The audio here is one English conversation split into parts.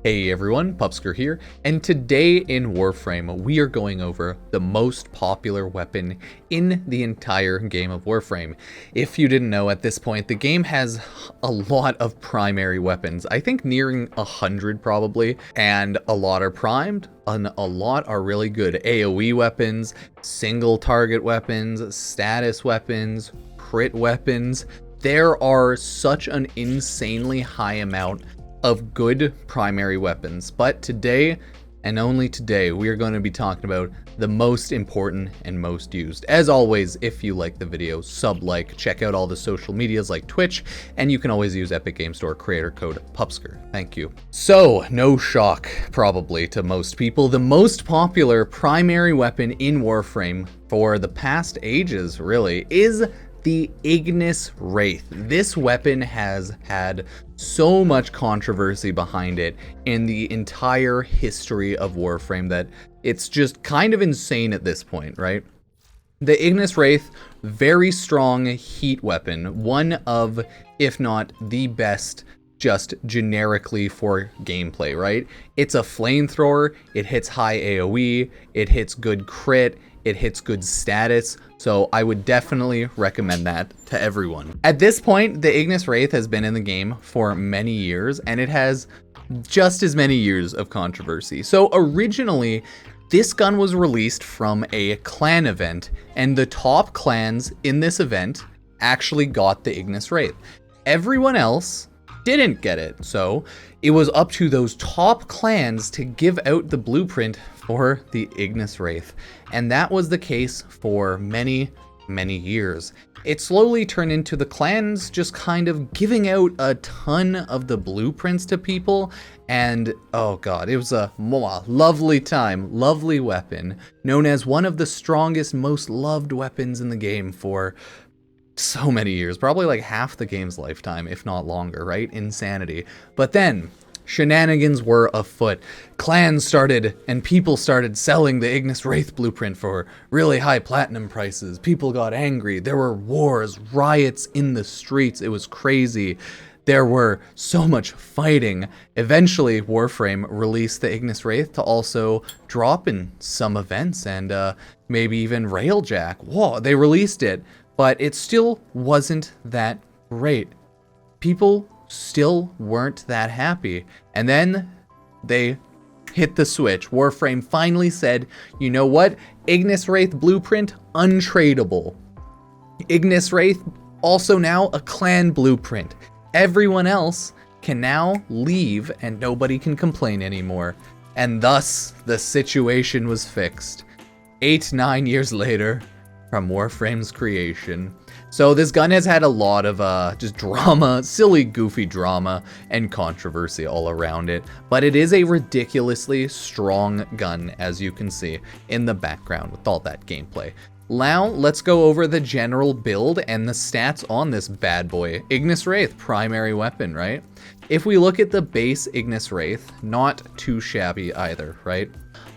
Hey everyone, Pupsker here, and today in Warframe we are going over the most popular weapon in the entire game of Warframe. If you didn't know, at this point the game has a lot of primary weapons, I think nearing 100 probably, and a lot are primed, and a lot are really good. AoE weapons, single target weapons, status weapons, crit weapons. There are such an insanely high amount of good primary weapons, but today and only today we are going to be talking about the most important and most used. As always, if you like the video, like, check out all the social medias like Twitch, and you can always use Epic Game Store creator code Pupsker. Thank you. So, no shock probably to most people, the most popular primary weapon in Warframe for the past ages really is the Ignis Wraith. This weapon has had so much controversy behind it in the entire history of Warframe that it's just kind of insane at this point, right? The Ignis Wraith, very strong heat weapon, one of, if not the best, just generically for gameplay, right? It's a flamethrower, it hits high AoE, it hits good crit, it hits good status, so I would definitely recommend that to everyone. At this point, the Ignis Wraith has been in the game for many years, and it has just as many years of controversy. So originally, this gun was released from a clan event, and the top clans in this event actually got the Ignis Wraith. Everyone else didn't get it, so it was up to those top clans to give out the blueprint for the Ignis Wraith, and that was the case for many years. It slowly turned into the clans just kind of giving out a ton of the blueprints to people, and oh god, it was a lovely time, lovely weapon, known as one of the strongest, most loved weapons in the game for so many years, probably like half the game's lifetime, if not longer, right? Insanity. But then shenanigans were afoot. Clans started and people started selling the Ignis Wraith blueprint for really high platinum prices. People got angry. There were wars, riots in the streets. It was crazy. There were so much fighting. Eventually, Warframe released the Ignis Wraith to also drop in some events and maybe even railjack. Whoa, they released it, but it still wasn't that great. People still weren't that happy. And then they hit the switch. Warframe finally said, you know what? Ignis Wraith blueprint, untradeable. Ignis Wraith, also now a clan blueprint. Everyone else can now leave and nobody can complain anymore. And thus, the situation was fixed. 8-9 years later, from Warframe's creation. So this gun has had a lot of just drama, silly, goofy drama, and controversy all around it, but it is a ridiculously strong gun, as you can see in the background with all that gameplay. Now, let's go over the general build and the stats on this bad boy. Ignis Wraith, primary weapon, right? If we look at the base Ignis Wraith, not too shabby either, right?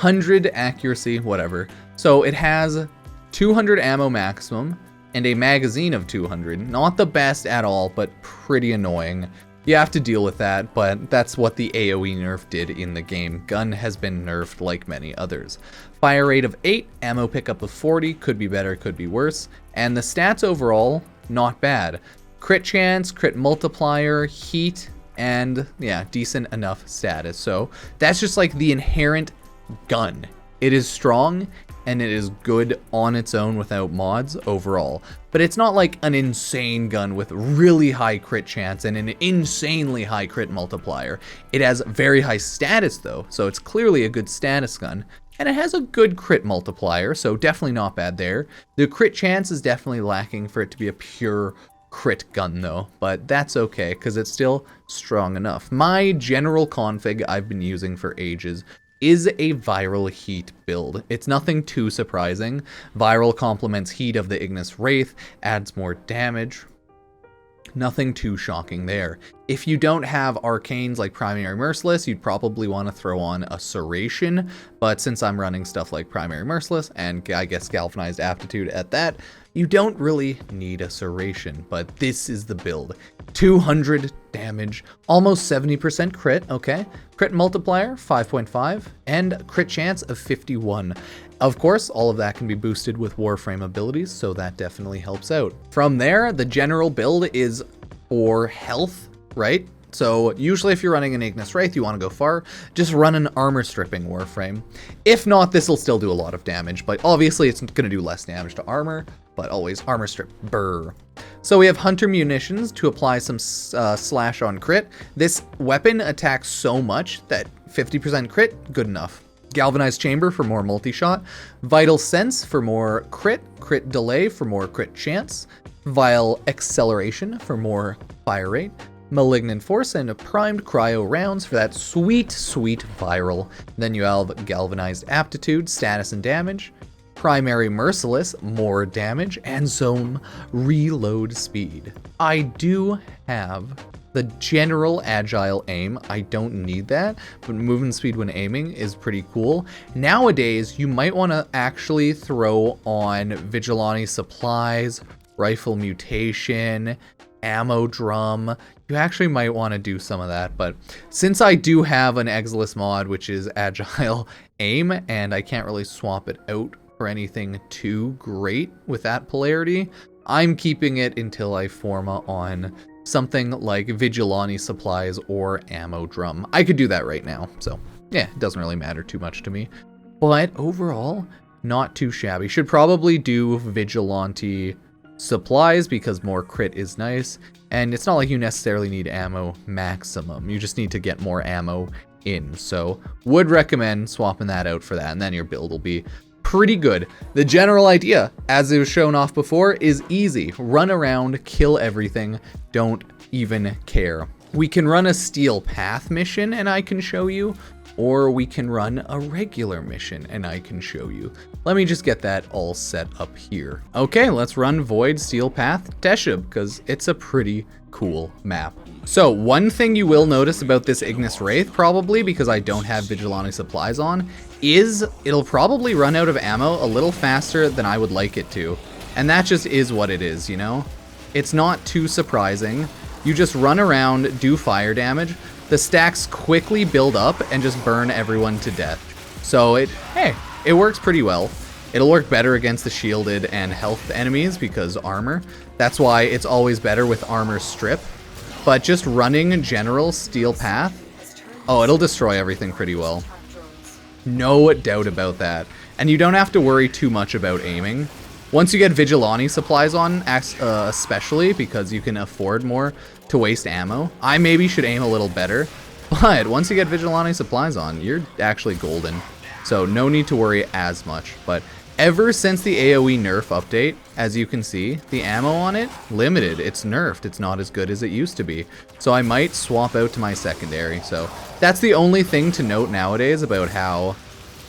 100 accuracy, whatever. So it has 200 ammo maximum, and a magazine of 200. Not the best at all, but pretty annoying. You have to deal with that, but that's what the AoE nerf did in the game. Gun has been nerfed like many others. Fire rate of 8, ammo pickup of 40, could be better, could be worse, and the stats overall, not bad. Crit chance, crit multiplier, heat, and yeah, decent enough status. So that's just like the inherent gun. It is strong, and it is good on its own without mods overall. But it's not like an insane gun with really high crit chance and an insanely high crit multiplier. It has very high status though, so it's clearly a good status gun. And it has a good crit multiplier, so definitely not bad there. The crit chance is definitely lacking for it to be a pure crit gun though, but that's okay because it's still strong enough. My general config I've been using for ages is a viral heat build. It's nothing too surprising. Viral complements heat of the Ignis Wraith, adds more damage. Nothing too shocking there. If you don't have arcanes like Primary Merciless, you'd probably want to throw on a Serration, but since I'm running stuff like Primary Merciless, and I guess Galvanized Aptitude at that, you don't really need a Serration, but this is the build. 200 damage, almost 70% crit, okay. Crit multiplier, 5.5, and crit chance of 51. Of course, all of that can be boosted with Warframe abilities, so that definitely helps out. From there, the general build is for health, right? So usually if you're running an Ignis Wraith, you want to go far, just run an armor stripping Warframe. If not, this will still do a lot of damage, but obviously it's going to do less damage to armor, but always armor strip, brr. So we have Hunter Munitions to apply some slash on crit. This weapon attacks so much that 50% crit, good enough. Galvanized Chamber for more multi-shot. Vital Sense for more crit. Crit Delay for more crit chance. Vile Acceleration for more fire rate. Malignant Force and Primed Cryo Rounds for that sweet, sweet viral. Then you have Galvanized Aptitude, status and damage. Primary Merciless, more damage, and some reload speed. I do have the general agile aim. I don't need that, but movement speed when aiming is pretty cool. Nowadays, you might want to actually throw on Vigilante Supplies, Rifle Mutation, Ammo Drum. You actually might want to do some of that, but since I do have an Exilus mod, which is agile aim, and I can't really swap it out for anything too great with that polarity, I'm keeping it until I forma on something like Vigilante Supplies or Ammo Drum. I could do that right now, so yeah, it doesn't really matter too much to me. But overall, not too shabby. Should probably do Vigilante Supplies because more crit is nice, and it's not like you necessarily need ammo maximum. You just need to get more ammo in, so would recommend swapping that out for that, and then your build will be pretty good. The general idea, as it was shown off before, is easy. Run around, kill everything, don't even care. We can run a Steel Path mission and I can show you, or we can run a regular mission and I can show you. Let me just get that all set up here. Okay, let's run Void Steel Path Teshub, because it's a pretty cool map. So one thing you will notice about this Ignis Wraith, probably because I don't have Vigilante Supplies on, is it'll probably run out of ammo a little faster than I would like it to. And that just is what it is, you know? It's not too surprising. You just run around, do fire damage. The stacks quickly build up and just burn everyone to death. So it works pretty well. It'll work better against the shielded and health enemies because armor. That's why it's always better with armor strip. But just running general Steel Path, oh, it'll destroy everything pretty well. No doubt about that. And you don't have to worry too much about aiming. Once you get Vigilante Supplies on, especially because you can afford more to waste ammo, I maybe should aim a little better. But once you get Vigilante Supplies on, you're actually golden. So no need to worry as much. But ever since the AoE nerf update, as you can see, the ammo on it, limited. It's nerfed. It's not as good as it used to be. So I might swap out to my secondary. So that's the only thing to note nowadays about how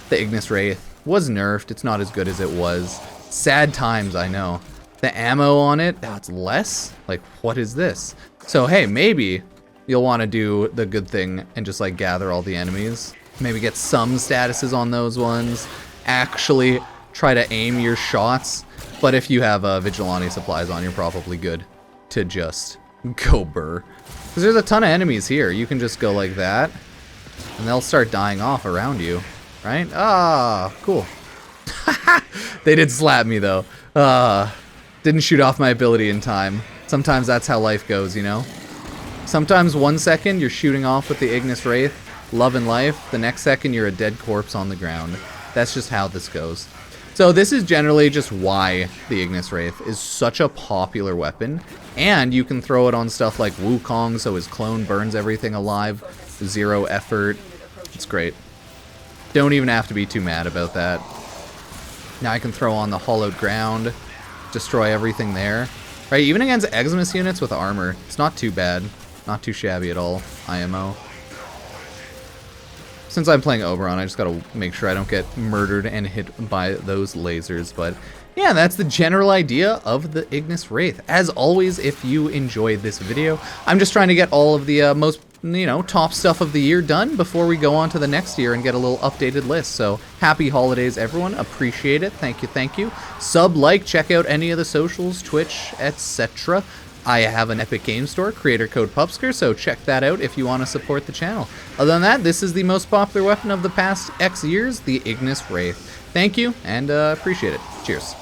the Ignis Wraith was nerfed. It's not as good as it was. Sad times, I know. The ammo on it, it's less? Like, what is this? So hey, maybe you'll want to do the good thing and just like gather all the enemies. Maybe get some statuses on those ones. Actually try to aim your shots. But if you have Vigilante Supplies on, you're probably good to just go burr. Because there's a ton of enemies here. You can just go like that, and they'll start dying off around you, right? Ah, cool. They did slap me, though. Didn't shoot off my ability in time. Sometimes that's how life goes, you know? Sometimes 1 second you're shooting off with the Ignis Wraith, love and life. The next second you're a dead corpse on the ground. That's just how this goes. So this is generally just why the Ignis Wraith is such a popular weapon. And you can throw it on stuff like Wukong, so his clone burns everything alive. 0 effort. It's great. Don't even have to be too mad about that. Now I can throw on the Hollowed Ground, destroy everything there. Right, even against Eximus units with armor, it's not too bad. Not too shabby at all, IMO. Since I'm playing Oberon, I just gotta make sure I don't get murdered and hit by those lasers. But yeah, that's the general idea of the Ignis Wraith. As always, if you enjoyed this video, I'm just trying to get all of the most, top stuff of the year done before we go on to the next year and get a little updated list. So happy holidays, everyone. Appreciate it. Thank you, thank you. Sub, like, check out any of the socials, Twitch, etc. I have an Epic Games Store, creator code Pupsker, so check that out if you want to support the channel. Other than that, this is the most popular weapon of the past X years, the Ignis Wraith. Thank you, and appreciate it. Cheers.